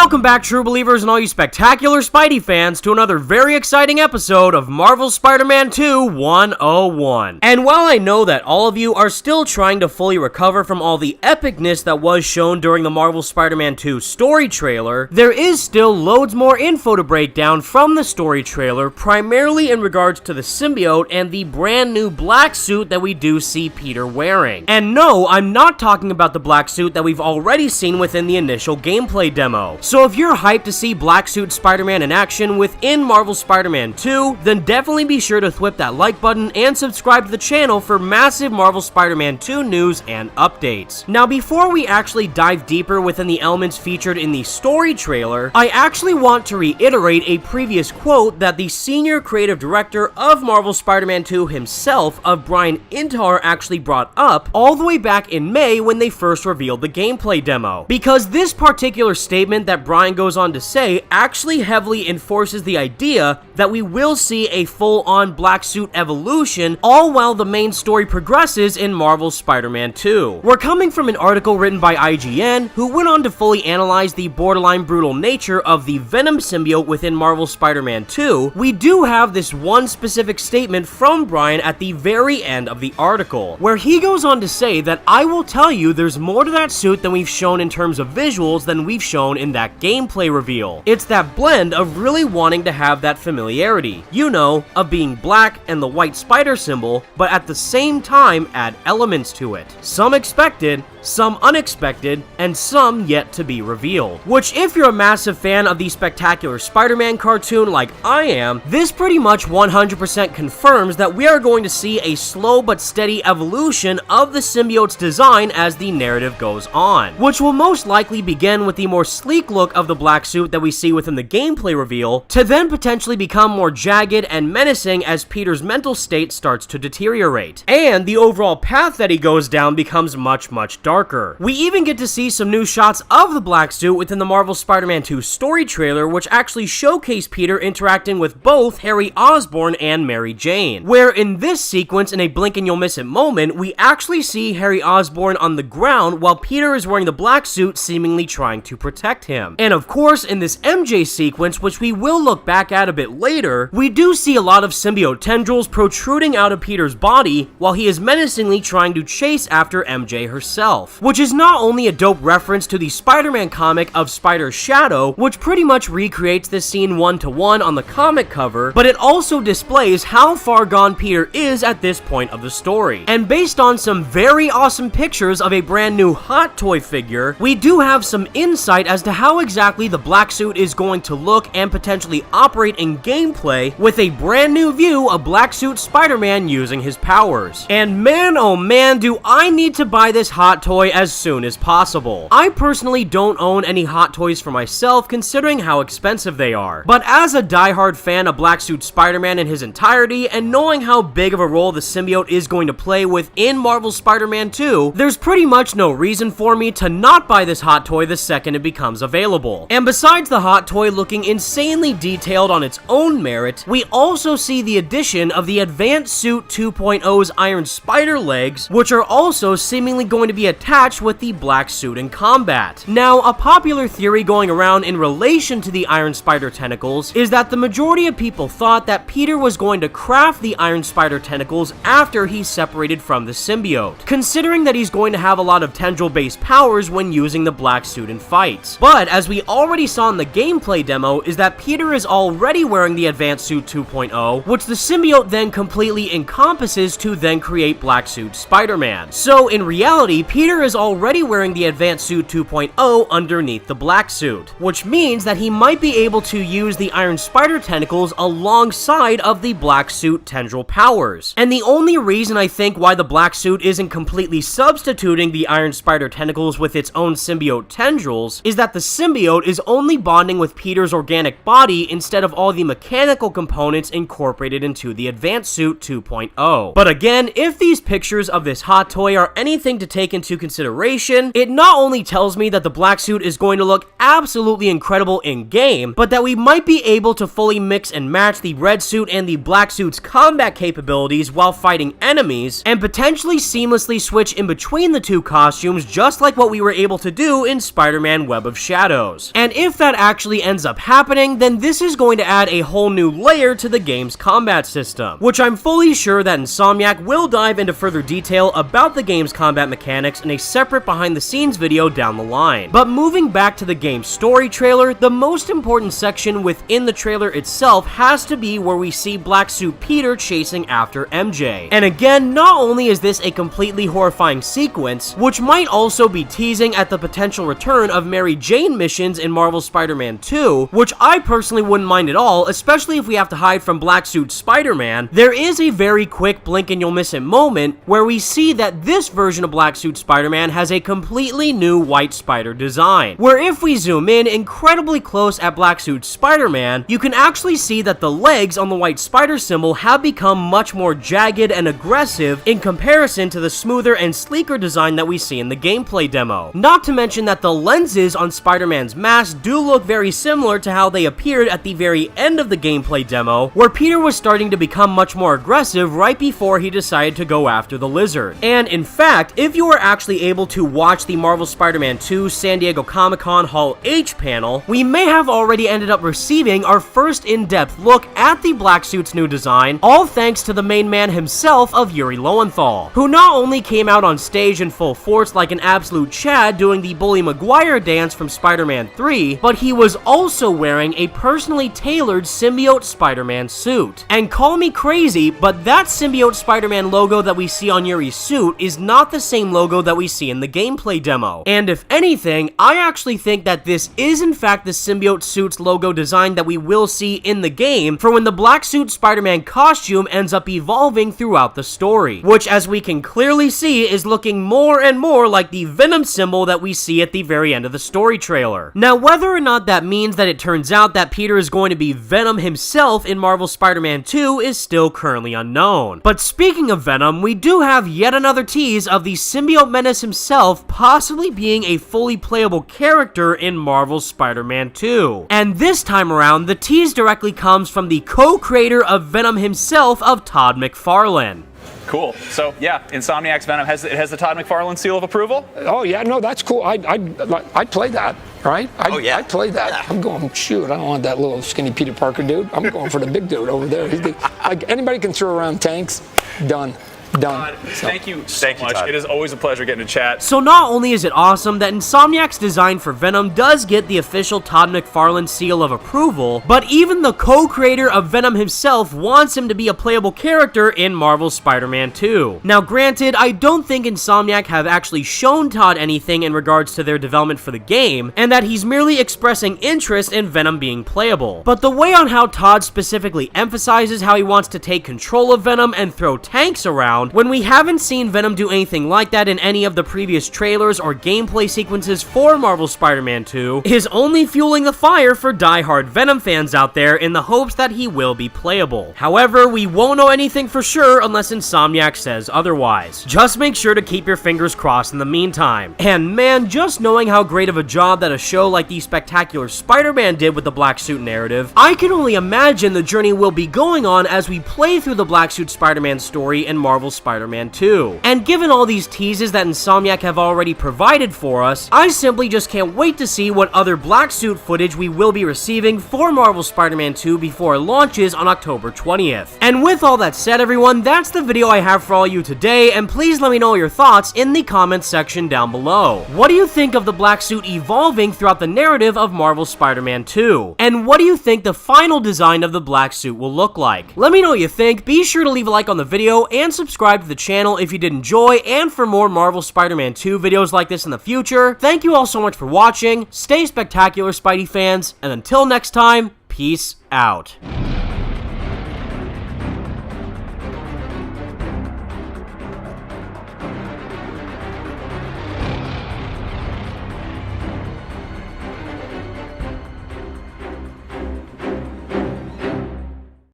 Welcome back, true believers and all you spectacular Spidey fans, to another very exciting episode of Marvel's Spider-Man 2 101. And while I know that all of you are still trying to fully recover from all the epicness that was shown during the Marvel Spider-Man 2 story trailer, there is still loads more info to break down from the story trailer, primarily in regards to the symbiote and the brand new black suit that we do see Peter wearing. And no, I'm not talking about the black suit that we've already seen within the initial gameplay demo. So if you're hyped to see Black Suit Spider-Man in action within Marvel Spider-Man 2, then definitely be sure to thwip that like button and subscribe to the channel for massive Marvel Spider-Man 2 news and updates. Now, before we actually dive deeper within the elements featured in the story trailer, I actually want to reiterate a previous quote that the senior creative director of Marvel Spider-Man 2 himself, of Brian Intar, actually brought up all the way back in May when they first revealed the gameplay demo. Because this particular statement that Brian goes on to say actually heavily enforces the idea that we will see a full-on black suit evolution, all while the main story progresses in Marvel's Spider-Man 2. We're coming from an article written by IGN, who went on to fully analyze the borderline brutal nature of the Venom symbiote within Marvel's Spider-Man 2. We do have this one specific statement from Brian at the very end of the article, where he goes on to say that I will tell you there's more to that suit than we've shown in terms of visuals than we've shown in that gameplay reveal. It's that blend of really wanting to have that familiarity, you know, of being black and the white spider symbol, but at the same time add elements to it. Some expected, some unexpected, and some yet to be revealed. Which, if you're a massive fan of the Spectacular Spider-Man cartoon like I am, this pretty much 100% confirms that we are going to see a slow but steady evolution of the symbiote's design as the narrative goes on, which will most likely begin with the more sleek look of the black suit that we see within the gameplay reveal, to then potentially become more jagged and menacing as Peter's mental state starts to deteriorate, and the overall path that he goes down becomes much darker. We even get to see some new shots of the black suit within the Marvel Spider-Man 2 story trailer, which actually showcase Peter interacting with both Harry Osborn and Mary Jane, where in this sequence, in a blink and you'll miss it moment, we actually see Harry Osborn on the ground while Peter is wearing the black suit, seemingly trying to protect him. And of course, in this MJ sequence, which we will look back at a bit later, we do see a lot of symbiote tendrils protruding out of Peter's body while he is menacingly trying to chase after MJ herself, which is not only a dope reference to the Spider-Man comic of Spider's Shadow, which pretty much recreates this scene one-to-one on the comic cover, but it also displays how far gone Peter is at this point of the story. And based on some very awesome pictures of a brand new Hot Toy figure, we do have some insight as to how exactly the black suit is going to look and potentially operate in gameplay, with a brand new view of Black Suit Spider-Man using his powers. And man, oh man, do I need to buy this Hot Toy as soon as possible. I personally don't own any Hot Toys for myself, considering how expensive they are, but as a diehard fan of Black Suit Spider-Man in his entirety, and knowing how big of a role the symbiote is going to play within Marvel's Spider-Man 2, there's pretty much no reason for me to not buy this Hot Toy the second it becomes available. And besides the Hot Toy looking insanely detailed on its own merit, we also see the addition of the Advanced Suit 2.0's Iron Spider legs, which are also seemingly going to be attached with the black suit in combat. Now, a popular theory going around in relation to the Iron Spider tentacles is that the majority of people thought that Peter was going to craft the Iron Spider tentacles after he separated from the symbiote, considering that he's going to have a lot of tendril-based powers when using the black suit in fights. But as we already saw in the gameplay demo, is that Peter is already wearing the Advanced Suit 2.0, which the symbiote then completely encompasses to then create Black Suit Spider-Man. So in reality, Peter is already wearing the Advanced Suit 2.0 underneath the black suit, which means that he might be able to use the Iron Spider tentacles alongside of the black suit tendril powers. And the only reason I think why the black suit isn't completely substituting the Iron Spider tentacles with its own symbiote tendrils is that the symbiote is only bonding with Peter's organic body instead of all the mechanical components incorporated into the Advanced Suit 2.0. But again, if these pictures of this Hot Toy are anything to take into consideration, it not only tells me that the black suit is going to look absolutely incredible in-game, but that we might be able to fully mix and match the red suit and the black suit's combat capabilities while fighting enemies, and potentially seamlessly switch in between the two costumes, just like what we were able to do in Spider-Man Web of Shadows. shadows. And if that actually ends up happening, then this is going to add a whole new layer to the game's combat system, which I'm fully sure that Insomniac will dive into further detail about the game's combat mechanics in a separate behind the scenes video down the line. But moving back to the game's story trailer, the most important section within the trailer itself has to be where we see Black Suit Peter chasing after MJ. And again, not only is this a completely horrifying sequence, which might also be teasing at the potential return of Mary Jane missions in Marvel's Spider-Man 2, which I personally wouldn't mind at all, especially if we have to hide from Black Suit Spider-Man. There is a very quick blink and you'll miss it moment where we see that this version of Black Suit Spider-Man has a completely new white spider design, where if we zoom in incredibly close at Black Suit Spider-Man, you can actually see that the legs on the white spider symbol have become much more jagged and aggressive in comparison to the smoother and sleeker design that we see in the gameplay demo. Not to mention that the lenses on Spider-Man's mask do look very similar to how they appeared at the very end of the gameplay demo, where Peter was starting to become much more aggressive right before he decided to go after the lizard. And in fact, if you were actually able to watch the Marvel Spider-Man 2 San Diego Comic-Con Hall H panel, we may have already ended up receiving our first in-depth look at the Black Suit's new design, all thanks to the main man himself of Yuri Lowenthal, who not only came out on stage in full force like an absolute Chad doing the Bully Maguire dance from Spider-Man 3, but he was also wearing a personally tailored Symbiote Spider-Man suit. And call me crazy, but that Symbiote Spider-Man logo that we see on Yuri's suit is not the same logo that we see in the gameplay demo. And if anything, I actually think that this is in fact the Symbiote suit's logo design that we will see in the game for when the Black Suit Spider-Man costume ends up evolving throughout the story, which as we can clearly see is looking more and more like the Venom symbol that we see at the very end of the story trailer. Now, whether or not that means that it turns out that Peter is going to be Venom himself in Marvel's Spider-Man 2 is still currently unknown. But speaking of Venom, we do have yet another tease of the symbiote menace himself possibly being a fully playable character in Marvel's Spider-Man 2. And this time around, the tease directly comes from the co-creator of Venom himself, of Todd McFarlane. Cool. So yeah, Insomniac's Venom has the Todd McFarlane seal of approval. Oh yeah, no, that's cool. I'd play that, right? I'd play that. Yeah. I'm going, shoot, I don't want that little skinny Peter Parker dude. I'm going for the big dude over there. Like anybody can throw around tanks. Done. Todd, thank you so much. Todd. It is always a pleasure getting to chat. So not only is it awesome that Insomniac's design for Venom does get the official Todd McFarlane seal of approval, but even the co-creator of Venom himself wants him to be a playable character in Marvel's Spider-Man 2. Now granted, I don't think Insomniac have actually shown Todd anything in regards to their development for the game, and that he's merely expressing interest in Venom being playable. But the way on how Todd specifically emphasizes how he wants to take control of Venom and throw tanks around, when we haven't seen Venom do anything like that in any of the previous trailers or gameplay sequences for Marvel's Spider-Man 2, is only fueling the fire for die-hard Venom fans out there in the hopes that he will be playable. However, we won't know anything for sure unless Insomniac says otherwise. Just make sure to keep your fingers crossed in the meantime. And man, just knowing how great of a job that a show like the Spectacular Spider-Man did with the Black Suit narrative, I can only imagine the journey we'll be going on as we play through the Black Suit Spider-Man story in Marvel's Spider-Man 2. And given all these teases that Insomniac have already provided for us, I simply just can't wait to see what other Black Suit footage we will be receiving for Marvel's Spider-Man 2 before it launches on October 20th. And with all that said, everyone, that's the video I have for all you today, and please let me know your thoughts in the comments section down below. What do you think of the Black Suit evolving throughout the narrative of Marvel's Spider-Man 2? And what do you think the final design of the Black Suit will look like? Let me know what you think. Be sure to leave a like on the video and subscribe to the channel if you did enjoy, and for more Marvel Spider-Man 2 videos like this in the future. Thank you all so much for watching. Stay spectacular, Spidey fans, and until next time, peace out.